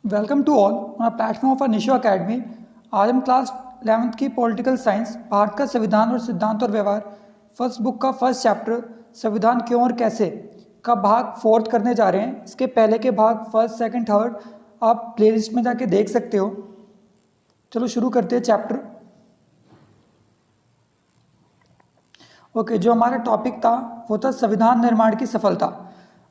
Welcome to all on platform of Nisho academy. आज हम class 11th की पॉलिटिकल साइंस भारत का संविधान और सिद्धांत और व्यवहार फर्स्ट बुक का फर्स्ट चैप्टर संविधान क्यों और कैसे का भाग 4th करने जा रहे हैं। इसके पहले के भाग फर्स्ट सेकंड थर्ड आप प्लेलिस्ट में जाके देख सकते हो। चलो शुरू करते हैं चैप्टर। ओके, जो हमारा टॉपिक था वो था संविधान निर्माण की सफलता।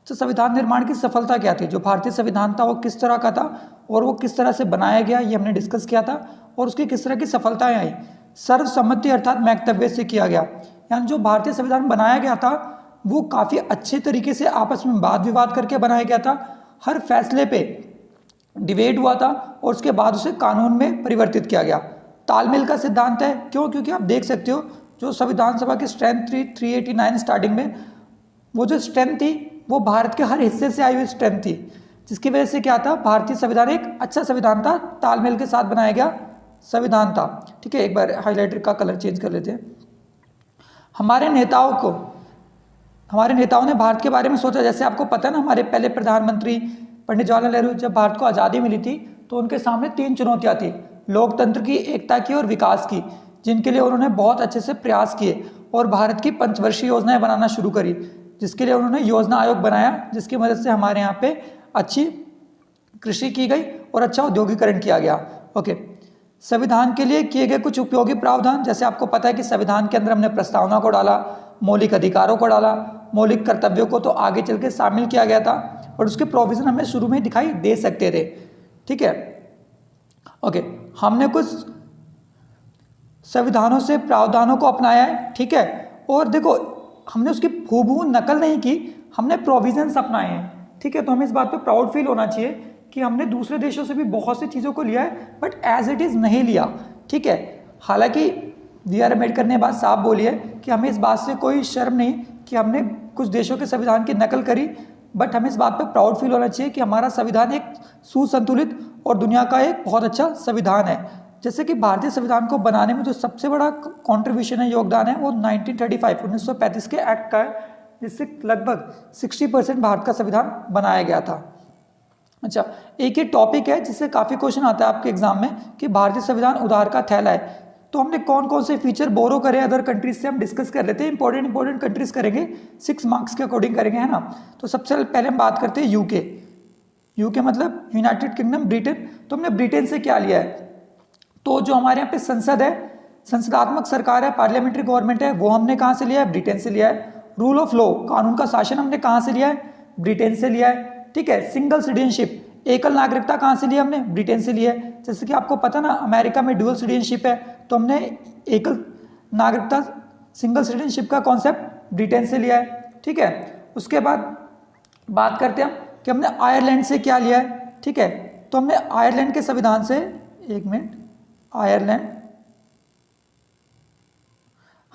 तो संविधान निर्माण की सफलता क्या थी, जो भारतीय संविधान था वो किस तरह का था और वो किस तरह से बनाया गया, ये हमने डिस्कस किया था और उसकी किस तरह की सफलताएं आई। सर्वसम्मति अर्थात मैक्तव्य से किया गया, यानी जो भारतीय संविधान बनाया गया था वो काफ़ी अच्छे तरीके से आपस में वाद विवाद करके बनाया गया था। हर फैसले पे डिबेट हुआ था और उसके बाद उसे कानून में परिवर्तित किया गया। तालमेल का सिद्धांत है, क्यों? क्योंकि आप देख सकते हो जो संविधान सभा की स्ट्रेंथ थी 389 स्टार्टिंग में, वो जो स्ट्रेंथ थी वो भारत के हर हिस्से से आई हुई स्ट्रेंथ थी, जिसकी वजह से क्या था, भारतीय संविधान एक अच्छा संविधान था, तालमेल के साथ बनाया गया संविधान था। ठीक है, एक बार हाइलाइटर का कलर चेंज कर लेते हैं। हमारे नेताओं ने भारत के बारे में सोचा। जैसे आपको पता है ना, हमारे पहले प्रधानमंत्री पंडित जवाहरलाल नेहरू, जब भारत को आज़ादी मिली थी तो उनके सामने 3 चुनौतियाँ थी, लोकतंत्र की, एकता की और विकास की, जिनके लिए उन्होंने बहुत अच्छे से प्रयास किए और भारत की पंचवर्षीय योजनाएं बनाना शुरू करी, जिसके लिए उन्होंने योजना आयोग बनाया, जिसकी मदद से हमारे यहाँ पे अच्छी कृषि की गई और अच्छा औद्योगिकरण किया गया। ओके, संविधान के लिए किए गए कुछ उपयोगी प्रावधान, जैसे आपको पता है कि संविधान के अंदर हमने प्रस्तावना को डाला, मौलिक अधिकारों को डाला, मौलिक कर्तव्यों को तो आगे चल के शामिल किया गया था और उसके प्रोविजन हमें शुरू में दिखाई दे सकते थे। ठीक है, ओके, हमने कुछ संविधानों से प्रावधानों को अपनाया है। ठीक है, और देखो हमने उसकी हूबहू नकल नहीं की, हमने प्रोविजंस अपनाए हैं। ठीक है, तो हमें इस बात पे प्राउड फील होना चाहिए कि हमने दूसरे देशों से भी बहुत सी चीज़ों को लिया है, बट एज इट इज़ नहीं लिया। ठीक है, हालांकि B.R. अम्बेडकर ने बात साफ बोली है कि हमें इस बात से कोई शर्म नहीं कि हमने कुछ देशों के संविधान की नकल करी, बट हमें इस बात पर प्राउड फील होना चाहिए कि हमारा संविधान एक सुसंतुलित और दुनिया का एक बहुत अच्छा संविधान है। जैसे कि भारतीय संविधान को बनाने में जो सबसे बड़ा कंट्रीब्यूशन है, योगदान है, वो 1935 के एक्ट का है, जिससे लगभग 60% भारत का संविधान बनाया गया था। अच्छा, एक ये टॉपिक है जिससे काफ़ी क्वेश्चन आता है आपके एग्जाम में कि भारतीय संविधान उधार का थैला है। तो हमने कौन कौन से फीचर बोरो करे अदर कंट्रीज से, हम डिस्कस कर लेते हैं। इंपॉर्टेंट कंट्रीज करेंगे, 6 मार्क्स के अकॉर्डिंग करेंगे, है ना। तो सबसे पहले हम बात करते हैं यूके मतलब यूनाइटेड किंगडम, ब्रिटेन। तो हमने ब्रिटेन से क्या लिया है, तो जो हमारे यहाँ पे संसद है, संसदात्मक सरकार है, पार्लियामेंट्री गवर्नमेंट है, वो हमने कहाँ से लिया है, ब्रिटेन से लिया है। रूल ऑफ लॉ, कानून का शासन, हमने कहाँ से लिया है, ब्रिटेन से लिया है। ठीक है, सिंगल सिटीजनशिप, एकल नागरिकता कहाँ से लिया, हमने ब्रिटेन से लिया है। जैसे कि आपको पता ना, अमेरिका में ड्यूअल सिटीजनशिप है, तो हमने एकल नागरिकता, सिंगल सिटीजनशिप का कॉन्सेप्ट ब्रिटेन से लिया है। ठीक है, उसके बाद बात करते हैं हम कि हमने आयरलैंड से क्या लिया है। ठीक है, तो हमने आयरलैंड के संविधान से,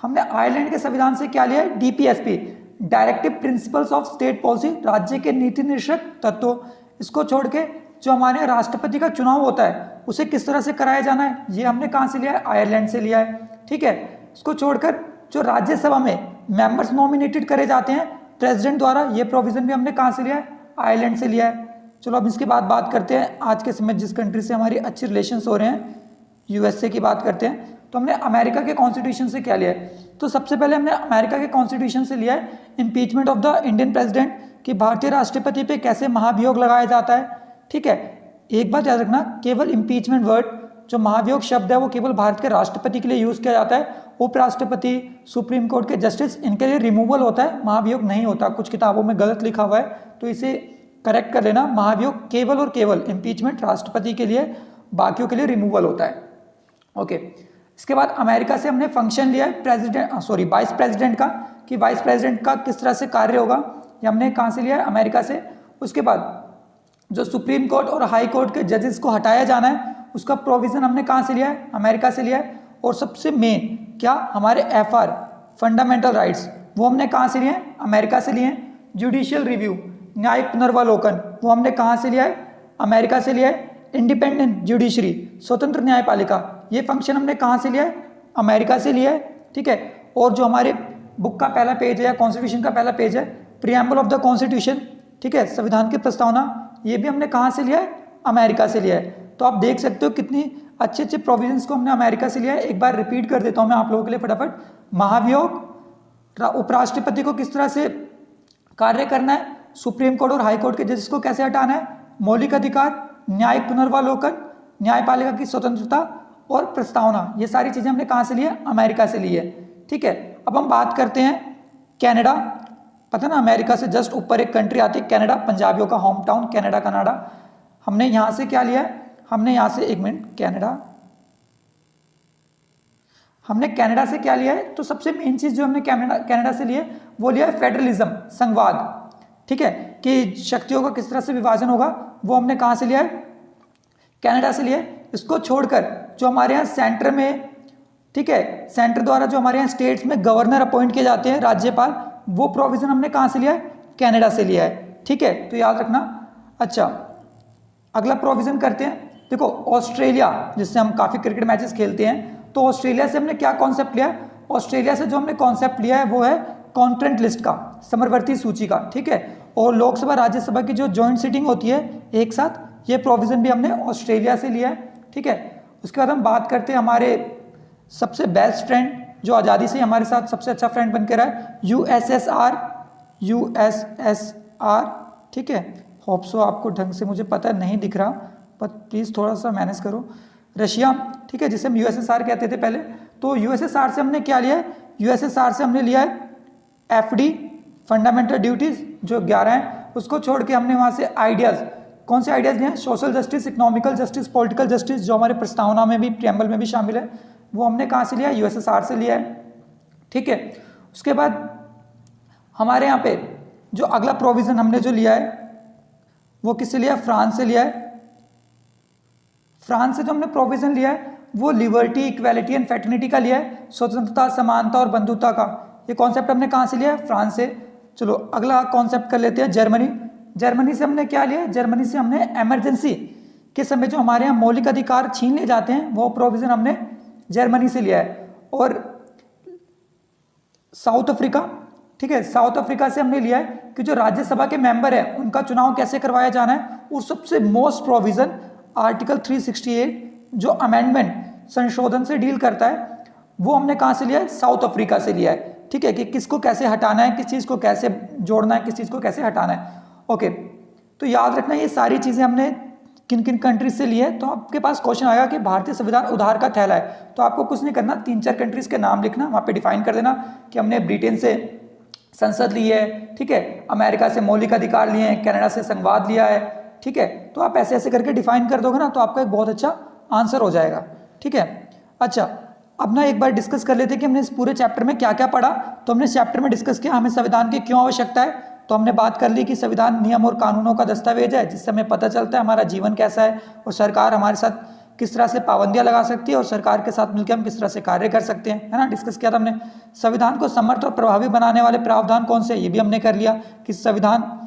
हमने आयरलैंड के संविधान से क्या लिया है, DPSP, directive principles of state policy, राज्य के नीति निर्देशक तत्व। इसको छोड़ के जो हमारे राष्ट्रपति का चुनाव होता है उसे किस तरह से कराया जाना है, ये हमने कहाँ से लिया है, आयरलैंड से लिया है। ठीक है, इसको छोड़कर जो राज्यसभा में मेंबर्स नॉमिनेटेड करे जाते हैं प्रेसिडेंट द्वारा, ये प्रोविजन भी हमने कहाँ से लिया है, आयरलैंड से लिया है। चलो अब इसके बाद बात करते हैं आज के समय जिस कंट्री से हमारी अच्छी रिलेशंस हो रहे हैं, USA की बात करते हैं। तो हमने अमेरिका के कॉन्स्टिट्यूशन से क्या लिया है, तो सबसे पहले हमने अमेरिका के कॉन्स्टिट्यूशन से लिया है impeachment of the Indian president, कि भारतीय राष्ट्रपति पे कैसे महाभियोग लगाया जाता है। ठीक है, एक बात याद रखना, केवल इम्पीचमेंट वर्ड, जो महाभियोग शब्द है, वो केवल भारत के राष्ट्रपति के लिए यूज़ किया जाता है। उपराष्ट्रपति, सुप्रीम कोर्ट के जस्टिस, इनके लिए रिमूवल होता है, महाभियोग नहीं होता। कुछ किताबों में गलत लिखा हुआ है, तो इसे करेक्ट कर लेना। महाभियोग केवल और केवल इम्पीचमेंट राष्ट्रपति के लिए, बाकियों के लिए रिमूवल होता है। ओके, इसके बाद अमेरिका से हमने फंक्शन लिया है वाइस प्रेसिडेंट का, कि वाइस प्रेसिडेंट का किस तरह से कार्य होगा, ये हमने कहाँ से लिया है, अमेरिका से। उसके बाद जो सुप्रीम कोर्ट और हाई कोर्ट के जजेस को हटाया जाना है, उसका प्रोविजन हमने कहाँ से लिया है, अमेरिका से लिया है। और सबसे मेन क्या, हमारे FR फंडामेंटल राइट्स, वो हमने कहाँ से लिए हैं, अमेरिका से लिए हैं। जुडिशियल रिव्यू, न्यायिक पुनर्वलोकन, वो हमने कहाँ से लिया है, अमेरिका से लिया है। इंडिपेंडेंट जुडिशरी, स्वतंत्र न्यायपालिका, ये फंक्शन हमने कहाँ से लिया है, अमेरिका से लिया है। ठीक है, और जो हमारे बुक का पहला पेज है या कॉन्स्टिट्यूशन का पहला पेज है, प्रियम्बल ऑफ द कॉन्स्टिट्यूशन, ठीक है, संविधान की प्रस्तावना, ये भी हमने कहाँ से लिया है, अमेरिका से लिया है। तो आप देख सकते हो कितनी अच्छे अच्छे प्रोविजंस को हमने अमेरिका से लिया है। एक बार रिपीट कर देता हूँ मैं आप लोगों के लिए फटाफट। महाभियोग, उपराष्ट्रपति को किस तरह से कार्य करना है, सुप्रीम कोर्ट और हाई कोर्ट के जजेस को कैसे हटाना है, मौलिक अधिकार, न्यायिक पुनर्वालोकन, न्यायपालिका की स्वतंत्रता और प्रस्तावना, ये सारी चीजें हमने कहाँ से ली है, अमेरिका से ली है। ठीक है, अब हम बात करते हैं कनाडा। पता ना अमेरिका से जस्ट ऊपर एक कंट्री आती है कनाडा, पंजाबियों का होम टाउन कनाडा, कनाडा। हमने यहाँ से क्या लिया है, हमने यहाँ से, एक मिनट, हमने कनाडा से क्या लिया है, तो सबसे मेन चीज जो हमने कनाडा से लिया है वो लिया है फेडरलिज्म, संघवाद। ठीक है, कि शक्तियों का किस तरह से विभाजन होगा, वो हमने कहाँ से लिया है, कनाडा से लिया है। इसको छोड़कर जो हमारे यहाँ सेंटर में, ठीक है, सेंटर द्वारा जो हमारे यहाँ स्टेट्स में गवर्नर अपॉइंट किए जाते हैं, राज्यपाल, वो प्रोविजन हमने कहाँ से लिया है, कनाडा से लिया है। ठीक है, तो याद रखना। अच्छा, अगला प्रोविजन करते हैं। देखो ऑस्ट्रेलिया, जिससे हम काफ़ी क्रिकेट मैचेस खेलते हैं, तो ऑस्ट्रेलिया से हमने क्या कॉन्सेप्ट लिया है, ऑस्ट्रेलिया से जो हमने कॉन्सेप्ट लिया है वो है कॉन्ट्रेंट लिस्ट का, समरवर्ती सूची का। ठीक है, और लोकसभा राज्यसभा की जो जॉइंट सीटिंग होती है एक साथ, ये प्रोविजन भी हमने ऑस्ट्रेलिया से लिया है। ठीक है, उसके बाद हम बात करते हैं हमारे सबसे बेस्ट फ्रेंड, जो आज़ादी से हमारे साथ सबसे अच्छा फ्रेंड बनकर रहा है, यूएसएसआर। ठीक है, होप सो आपको ढंग से मुझे पता नहीं दिख रहा, पर प्लीज़ थोड़ा सा मैनेज करो। रशिया, ठीक है, जिसे हम यूएसएसआर कहते थे पहले, तो यूएसएसआर से हमने क्या लिया है, यूएसएसआर से हमने लिया है एफडी, फंडामेंटल ड्यूटीज, जो 11 हैं। उसको छोड़ के हमने वहाँ से आइडियाज़, कौन से आइडियाज़ लिए हैं, social justice, economical justice, political justice, जो हमारे प्रस्तावना में भी, प्रियम्बल में भी शामिल है, वो हमने कहाँ से लिया है, यूएसएसआर से लिया है। ठीक है, उसके बाद हमारे यहाँ पे जो अगला प्रोविज़न हमने जो लिया है वो किससे लिया है, फ्रांस से लिया है। फ्रांस से जो हमने प्रोविज़न लिया है वो लिबर्टी, इक्वालिटी एंड फ्रेटर्निटी का लिया है, स्वतंत्रता, समानता और बंधुता का। ये कॉन्सेप्ट हमने कहाँ से लिया है, फ्रांस से। चलो अगला कॉन्सेप्ट कर लेते हैं, जर्मनी। जर्मनी से हमने क्या लिया है, जर्मनी से हमने इमरजेंसी के समय जो हमारे यहाँ मौलिक अधिकार छीन ले जाते हैं, वो प्रोविज़न हमने जर्मनी से लिया है। और साउथ अफ्रीका, ठीक है, साउथ अफ्रीका से हमने लिया है कि जो राज्यसभा के मेंबर हैं उनका चुनाव कैसे करवाया जाना है, और सबसे मोस्ट प्रोविज़न आर्टिकल 368 जो अमेंडमेंट, संशोधन से डील करता है, वो हमने कहाँ से लिया है, साउथ अफ्रीका से लिया है। ठीक है, कि किसको कैसे हटाना है, किस चीज़ को कैसे जोड़ना है, किस चीज़ को कैसे हटाना है। ओके, तो याद रखना ये सारी चीज़ें हमने किन किन कंट्रीज से लिए। तो आपके पास क्वेश्चन आएगा कि भारतीय संविधान उधार का थैला है, तो आपको कुछ नहीं करना, 3-4 कंट्रीज के नाम लिखना, वहाँ पे डिफाइन कर देना कि हमने ब्रिटेन से संसद ली है, ठीक है, अमेरिका से मौलिक अधिकार लिए हैं, कनाडा से संघवाद लिया है। ठीक है, तो आप ऐसे ऐसे करके डिफाइन कर दोगे ना, तो आपका एक बहुत अच्छा आंसर हो जाएगा। ठीक है, अच्छा, अब ना एक बार डिस्कस कर लेते हैं कि हमने इस पूरे चैप्टर में क्या क्या पढ़ा। तो हमने इस चैप्टर में डिस्कस किया हमें संविधान की क्यों आवश्यकता है। तो हमने बात कर ली कि संविधान नियम और कानूनों का दस्तावेज है, जिससे हमें पता चलता है हमारा जीवन कैसा है और सरकार हमारे साथ किस तरह से पाबंदियां लगा सकती है और सरकार के साथ मिलकर हम किस तरह से कार्य कर सकते हैं, है ना, डिस्कस किया था हमने। संविधान को समर्थ और प्रभावी बनाने वाले प्रावधान कौन से, ये भी हमने कर लिया कि संविधान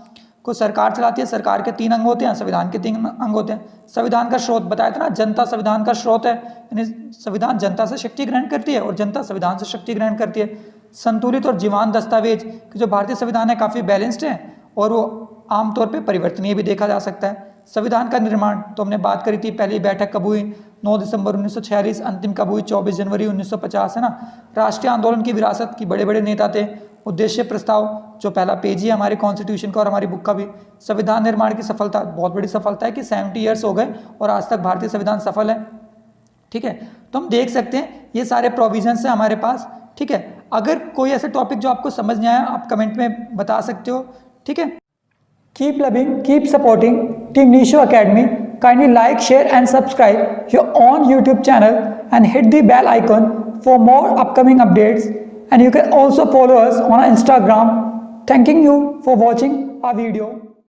को सरकार चलाती है, सरकार के 3 अंग होते हैं, संविधान के 3 अंग होते हैं। संविधान का स्रोत बताया था ना, जनता संविधान का स्रोत है, यानी संविधान जनता से शक्ति ग्रहण करती है और जनता संविधान से शक्ति ग्रहण करती है। संतुलित और जीवांत दस्तावेज, कि जो भारतीय संविधान है काफ़ी बैलेंस्ड है और वो आमतौर पर परिवर्तनीय भी देखा जा सकता है। संविधान का निर्माण, तो हमने बात करी थी, पहली बैठक कब हुई, 9 दिसंबर 1946, अंतिम कब हुई, 24 जनवरी 1950, है ना। राष्ट्रीय आंदोलन की विरासत, की बड़े बड़े नेता थे। उद्देश्य प्रस्ताव, जो पहला पेज ही है हमारी कॉन्स्टिट्यूशन का और हमारी बुक का भी। संविधान निर्माण की सफलता, बहुत बड़ी सफलता है कि 70 ईयर्स हो गए और आज तक भारतीय संविधान सफल है। ठीक है, तो हम देख सकते हैं ये सारे प्रोविजंस हैं हमारे पास। ठीक है, अगर कोई ऐसा टॉपिक जो आपको समझ नहीं आया, आप कमेंट में बता सकते हो। ठीक है, keep loving, keep supporting team Nisho academy. Kindly like, share and subscribe your on YouTube channel and hit the bell icon for more upcoming updates, and you can also follow us on Instagram. Thanking you for watching our video.